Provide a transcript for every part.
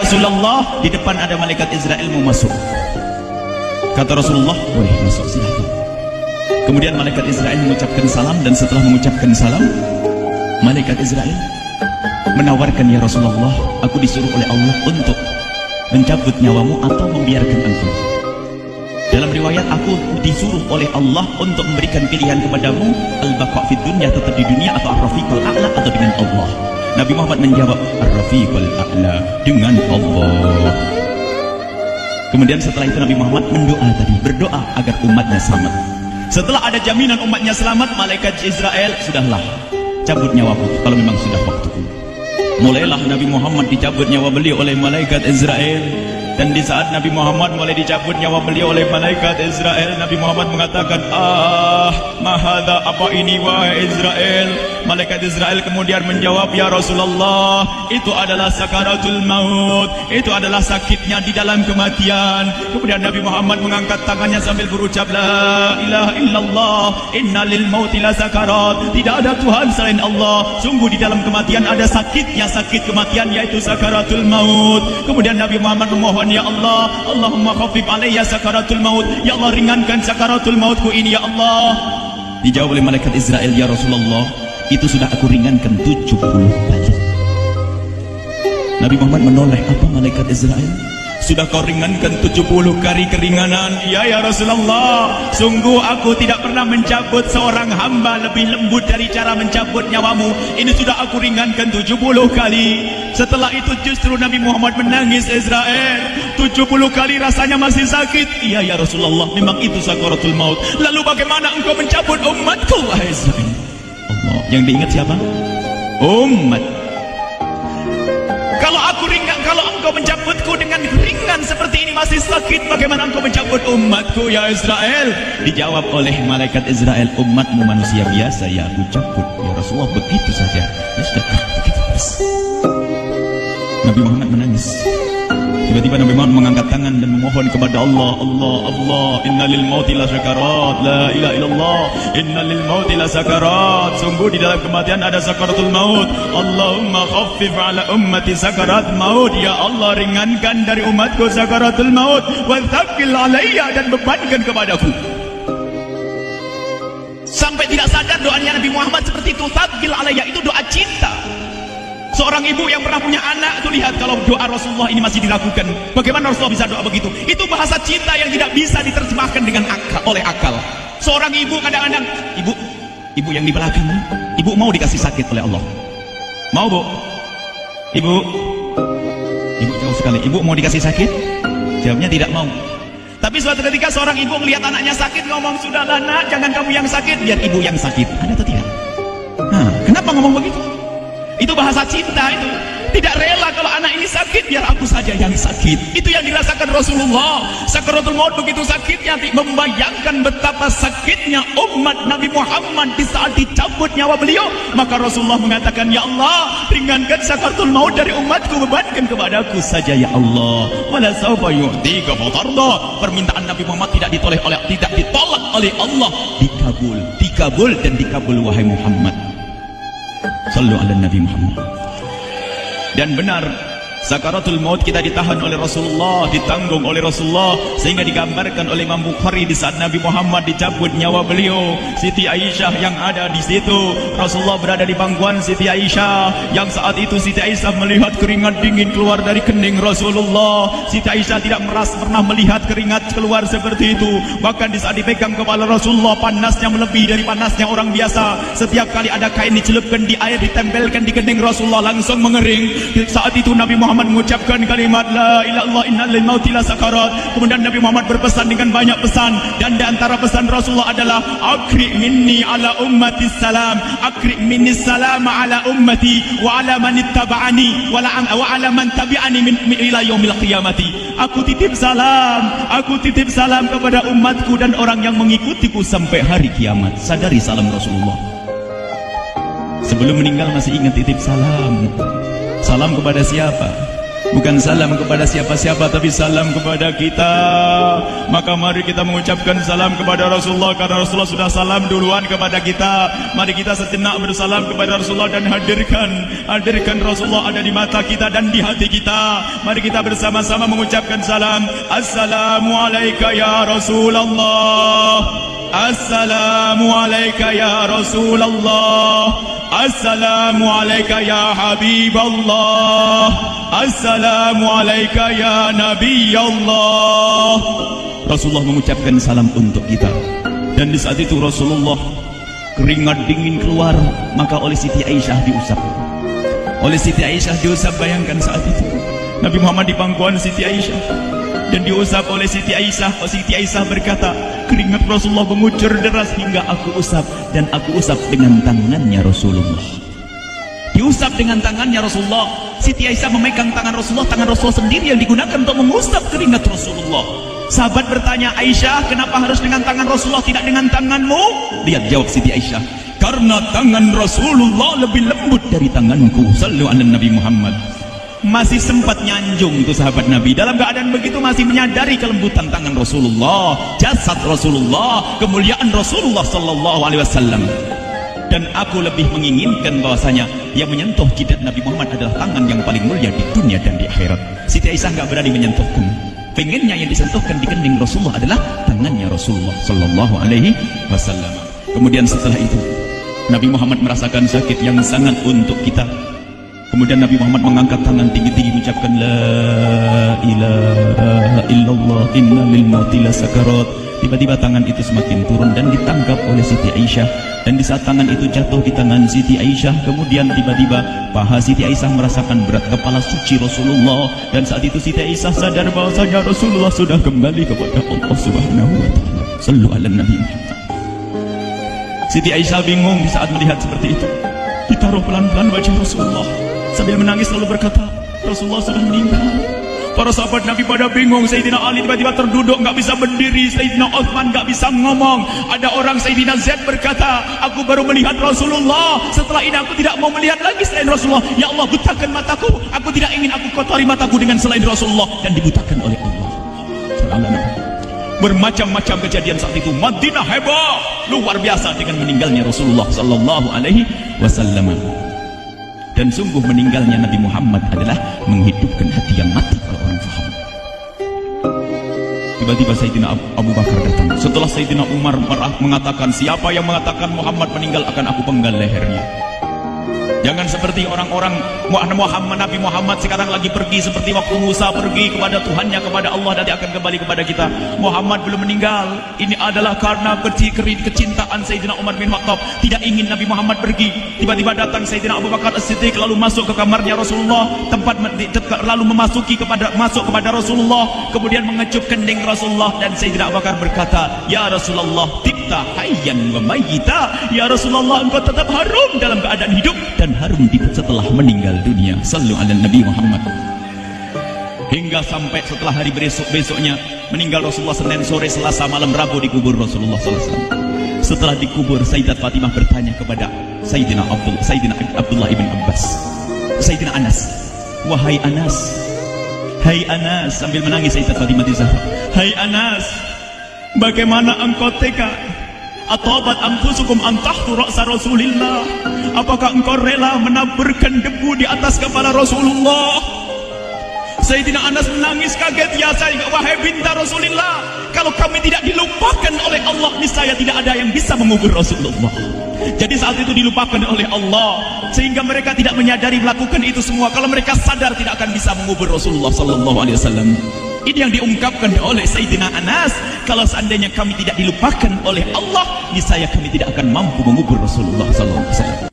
Rasulullah, di depan ada malaikat Israel mau masuk. Kata Rasulullah, boleh masuk, silakan. Kemudian malaikat Israel mengucapkan salam, dan setelah mengucapkan salam, malaikat Israel menawarkan, ya Rasulullah, aku disuruh oleh Allah untuk mencabut nyawamu atau membiarkan engkau. Dalam riwayat, aku disuruh oleh Allah untuk memberikan pilihan kepadamu, al-baqa fid dunya, tetap di dunia, atau ar-rafiqul a'la, atau dengan Allah. Nabi Muhammad menjawab, ar-rafiqul a'la, dengan Allah. Kemudian setelah itu Nabi Muhammad berdoa agar umatnya selamat. Setelah ada jaminan umatnya selamat, malaikat Israel, sudahlah, cabut nyawaku kalau memang sudah waktuku. Mulailah Nabi Muhammad dicabut nyawa beliau oleh malaikat Israel. Dan di saat Nabi Muhammad mulai dicabut nyawa beliau oleh malaikat Israel, Nabi Muhammad mengatakan, mahadha, apa ini wahai Israel? Malaikat Israel kemudian menjawab, ya Rasulullah, itu adalah sakaratul maut, itu adalah sakitnya di dalam kematian. Kemudian Nabi Muhammad mengangkat tangannya sambil berucap, la ilaha illallah, inna lil mauti la sakarat, tidak ada Tuhan selain Allah, sungguh di dalam kematian ada sakitnya, sakit kematian, yaitu sakaratul maut. Kemudian Nabi Muhammad memohon, ya Allah, Allahumma khafif alayya sakaratul maut, ya Allah, ringankan sakaratul mautku ini, ya Allah. Dijawab oleh malaikat Israel, ya Rasulullah, itu sudah aku ringankan 70 kali. Nabi Muhammad menoleh, apa malaikat Israel? Sudah kau ringankan 70 kali keringanan? Ya Rasulullah, sungguh aku tidak pernah mencabut seorang hamba lebih lembut dari cara mencabut nyawamu. Ini sudah aku ringankan 70 kali. Setelah itu justru Nabi Muhammad menangis, Israel, 70 kali rasanya masih sakit. Iya ya Rasulullah, memang itu sakaratul maut. Lalu bagaimana engkau mencabut umatku, wahai Israel? Allah, yang diingat siapa? Umat. Kalau engkau mencabutku dengan ringan seperti ini masih sakit, bagaimana engkau mencabut umatku, ya Israel? Dijawab oleh malaikat Israel, umatmu manusia biasa, ya aku cabut, ya Rasulullah, begitu saja. Ya sudah, begitu terus. Nabi Muhammad menangis. Tiba-tiba Nabi Muhammad mengangkat tangan dan memohon kepada Allah, Allah, inna lil mauti la sakarat, la ilaha illallah, inna lil mauti la sakarat, sungguh di dalam kematian ada sakaratul maut. Allahumma khaffif ala ummati sakarat maut, ya Allah, ringankan dari umatku sakaratul maut, wa thaqqil alayya, dan bebankan kepadaku. Sampai tidak sadar doanya Nabi Muhammad seperti itu, thaqqil alayya, itu doa cinta. Seorang ibu yang pernah punya anak, tuh lihat kalau doa Rasulullah ini masih dilakukan. Bagaimana Rasulullah bisa doa begitu? Itu bahasa cinta yang tidak bisa diterjemahkan dengan oleh akal. Seorang ibu kadang-kadang, ibu yang di belakang, ibu mau dikasih sakit oleh Allah? Mau, Bu? Ibu jauh sekali. Ibu mau dikasih sakit? Jawabnya tidak mau. Tapi suatu ketika seorang ibu melihat anaknya sakit, ngomong, sudahlah nak, jangan kamu yang sakit, biar ibu yang sakit. Ada atau tidak? Kenapa ngomong begitu? Itu bahasa cinta itu. Tidak rela kalau anak ini sakit, biar aku saja yang sakit. Itu yang dirasakan Rasulullah. Sakaratul maut begitu sakitnya, membayangkan betapa sakitnya umat Nabi Muhammad di saat dicabut nyawa beliau. Maka Rasulullah mengatakan, ya Allah, ringankan sakaratul maut dari umatku, bebankan kepadaku saja, ya Allah. Wala sawfa yu'tika fatarda. Permintaan Nabi Muhammad tidak ditolak oleh Allah, dikabul dan dikabul, wahai Muhammad. Sallu ala Nabi Muhammad. Dan benar, sakaratul maut kita ditahan oleh Rasulullah, ditanggung oleh Rasulullah, sehingga digambarkan oleh Imam Bukhari di saat Nabi Muhammad dicabut nyawa beliau, Siti Aisyah yang ada di situ. Rasulullah berada di pangkuan Siti Aisyah, yang saat itu Siti Aisyah melihat keringat dingin keluar dari kening Rasulullah. Siti Aisyah tidak pernah melihat keringat keluar seperti itu. Bahkan di saat dipegang kepala Rasulullah, panasnya melebihi dari panasnya orang biasa. Setiap kali ada kain dicelupkan di air, ditempelkan di kening Rasulullah, langsung mengering. Saat itu Nabi Muhammad mengucapkan kalimat la ilaha illallah, inna lil mauti la sakarat. Kemudian Nabi Muhammad berpesan dengan banyak pesan, dan di antara pesan Rasulullah adalah akri minni ala ummati salam, akri minni salam ala ummati wa ala man ittaba'ani wa ala man tabi'ani min ila yaumil qiyamati. Aku titip salam kepada umatku dan orang yang mengikutiku sampai hari kiamat. Sadari salam Rasulullah. Sebelum meninggal masih ingat titip salam. Salam kepada siapa? Bukan salam kepada siapa-siapa, tapi salam kepada kita. Maka mari kita mengucapkan salam kepada Rasulullah, karena Rasulullah sudah salam duluan kepada kita. Mari kita sejenak bersalam kepada Rasulullah dan hadirkan Rasulullah ada di mata kita dan di hati kita. Mari kita bersama-sama mengucapkan salam. Assalamualaikum ya Rasulullah. Assalamualaikum ya Rasulullah. Assalamualaikum ya Habiballah. Assalamualaikum ya Nabi Allah. Rasulullah mengucapkan salam untuk kita. Dan di saat itu Rasulullah keringat dingin keluar, maka oleh Siti Aisyah diusap. Oleh Siti Aisyah diusap, bayangkan saat itu Nabi Muhammad di pangkuan Siti Aisyah dan diusap oleh Siti Aisyah. Siti Aisyah berkata, keringat Rasulullah mengucur deras hingga aku usap, dan aku usap dengan tangannya Rasulullah. Diusap dengan tangannya Rasulullah. Siti Aisyah memegang tangan Rasulullah sendiri yang digunakan untuk mengusap keringat Rasulullah. Sahabat bertanya, Aisyah, kenapa harus dengan tangan Rasulullah, tidak dengan tanganmu? Lihat jawab Siti Aisyah, karena tangan Rasulullah lebih lembut dari tanganku. Sallu ala Nabi Muhammad. Masih sempat nyanjung itu sahabat Nabi. Dalam keadaan begitu masih menyadari kelembutan tangan Rasulullah, jasad Rasulullah, kemuliaan Rasulullah sallallahu alaihi wasallam. Dan aku lebih menginginkan bahwasanya yang menyentuh jidat Nabi Muhammad adalah tangan yang paling mulia di dunia dan di akhirat. Siti Aisyah enggak berani menyentuhkan. Pengennya yang disentuhkan di kening Rasulullah adalah tangannya Rasulullah sallallahu alaihi wasallam. Kemudian setelah itu Nabi Muhammad merasakan sakit yang sangat untuk kita. Kemudian Nabi Muhammad mengangkat tangan tinggi-tinggi mengucapkan la ilaha illallah inna lil mauti lasakarat. Tiba-tiba tangan itu semakin turun dan ditangkap oleh Siti Aisyah. Dan di saat tangan itu jatuh di tangan Siti Aisyah, kemudian tiba-tiba paha Siti Aisyah merasakan berat kepala suci Rasulullah. Dan saat itu Siti Aisyah sadar bahwasanya Rasulullah sudah kembali kepada Allah Subhanahu wa taala. Sallu ala Nabi Muhammad. Siti Aisyah bingung di saat melihat seperti itu. Ditaruh pelan-pelan wajah Rasulullah sambil menangis lalu berkata, Rasulullah sudah meninggal. Para sahabat Nabi pada bingung. Sayyidina Ali tiba-tiba terduduk, nggak bisa berdiri. Sayyidina Utsman nggak bisa ngomong. Ada orang, Sayyidina Zaid berkata, aku baru melihat Rasulullah, setelah ini aku tidak mau melihat lagi selain Rasulullah. Ya Allah, butakan mataku, aku tidak ingin aku kotori mataku dengan selain Rasulullah. Dan dibutakan oleh Allah. Bermacam-macam kejadian saat itu. Madinah heboh luar biasa dengan meninggalnya Rasulullah sallallahu alaihi wasallam. Dan sungguh meninggalnya Nabi Muhammad adalah menghidupkan hati yang mati kalau orang faham. Tiba-tiba Sayyidina Abu Bakar datang. Setelah Sayyidina Umar mengatakan, siapa yang mengatakan Muhammad meninggal akan aku penggal lehernya. Jangan seperti orang-orang Nabi Muhammad sekarang lagi pergi seperti waktu Musa pergi kepada Tuhannya, kepada Allah, nanti akan kembali kepada kita. Muhammad belum meninggal. Ini adalah karena kecintaan Sayyidina Umar bin Khattab, tidak ingin Nabi Muhammad pergi. Tiba-tiba datang Sayyidina Abu Bakar As-Siddiq lalu masuk ke kamarnya Rasulullah, lalu masuk kepada Rasulullah, kemudian mengecup kening Rasulullah. Dan Sayyidina Abu Bakar berkata, ya Rasulullah, tibta hayyan wa mayyita. Ya Rasulullah, engkau tetap harum dalam keadaan hidup dan harum setelah meninggal dunia. Sallu ala Nabi Muhammad. Hingga sampai setelah hari besoknya meninggal Rasulullah, Senin sore, Selasa malam, Rabu dikubur Rasulullah SAW. Setelah dikubur, Sayyidat Fatimah bertanya kepada Sayyidina Abdullah ibn Abbas, Sayyidina Anas, wahai Anas, hai Anas, sambil menangis Sayyidat Fatimah di Zahra, hai Anas, bagaimana engkau tega? Atabat anfusukum an tahtu ra'sa Rasulillah. Apakah engkau rela menaburkan debu di atas kepala Rasulullah? Sayyidina Anas menangis kaget, ya saya, wahai binta Rasulillah, kalau kami tidak dilupakan oleh Allah, niscaya tidak ada yang bisa mengubur Rasulullah. Jadi saat itu dilupakan oleh Allah, sehingga mereka tidak menyadari melakukan itu semua. Kalau mereka sadar, tidak akan bisa mengubur Rasulullah sallallahu alaihi wasallam. Ini yang diungkapkan oleh Sayyidina Anas. Kalau seandainya kami tidak dilupakan oleh Allah, niscaya kami tidak akan mampu mengubur Rasulullah sallallahu alaihi wasallam.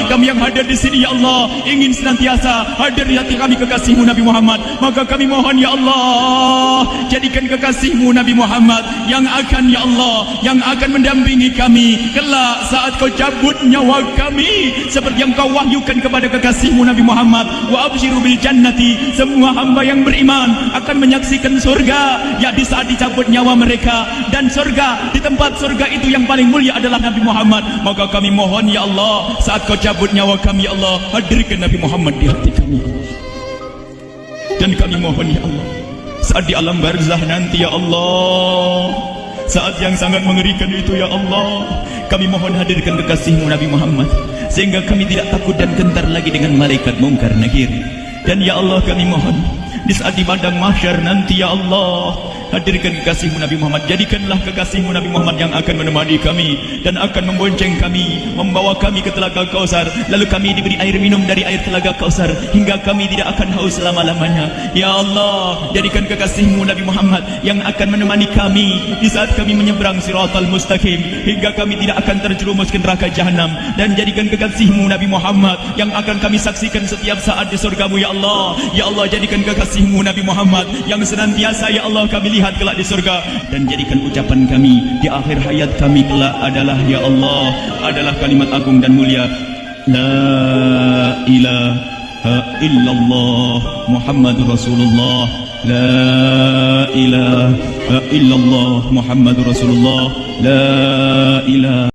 Kami yang hadir di sini, ya Allah, ingin senantiasa hadir di hati kami kekasihmu Nabi Muhammad. Maka kami mohon, ya Allah, jadikan kekasihmu Nabi Muhammad yang akan, ya Allah, yang akan mendampingi kami kelak saat kau cabut nyawa kami, seperti yang kau wahyukan kepada kekasihmu Nabi Muhammad. Wa abshiru bil jannati, semua hamba yang beriman akan menyaksikan surga, ya di saat dicabut nyawa mereka. Dan surga, di tempat surga itu yang paling mulia adalah Nabi Muhammad. Maka kami mohon, ya Allah, saat kau cabut nyawa kami, ya Allah, hadirkan Nabi Muhammad di hati kami. Dan kami mohon ya Allah, saat di alam barzah nanti ya Allah, saat yang sangat mengerikan itu ya Allah, kami mohon hadirkan kekasih-Mu Nabi Muhammad, sehingga kami tidak takut dan gentar lagi dengan malaikat mungkar nakir. Dan ya Allah kami mohon, di saat di padang mahsyar nanti ya Allah, hadirkan kekasih-Mu Nabi Muhammad. Jadikanlah kekasih-Mu Nabi Muhammad yang akan menemani kami dan akan membonceng kami, membawa kami ke telaga Kausar. Lalu kami diberi air minum dari air telaga Kausar hingga kami tidak akan haus selama-lamanya. Ya Allah, jadikan kekasih-Mu Nabi Muhammad yang akan menemani kami di saat kami menyeberang Siratal Mustaqim hingga kami tidak akan terjerumus ke neraka Jahanam. Dan jadikan kekasih-Mu Nabi Muhammad yang akan kami saksikan setiap saat di surga-Mu ya Allah. Ya Allah, jadikan kekasih-Mu Nabi Muhammad yang senantiasa ya Allah kami lihat kelak di surga. Dan jadikan ucapan kami di akhir hayat kami kelak adalah ya Allah, adalah kalimat agung dan mulia, La ilaha illallah Muhammadur Rasulullah. La ilaha illallah Muhammadur Rasulullah. La ilaha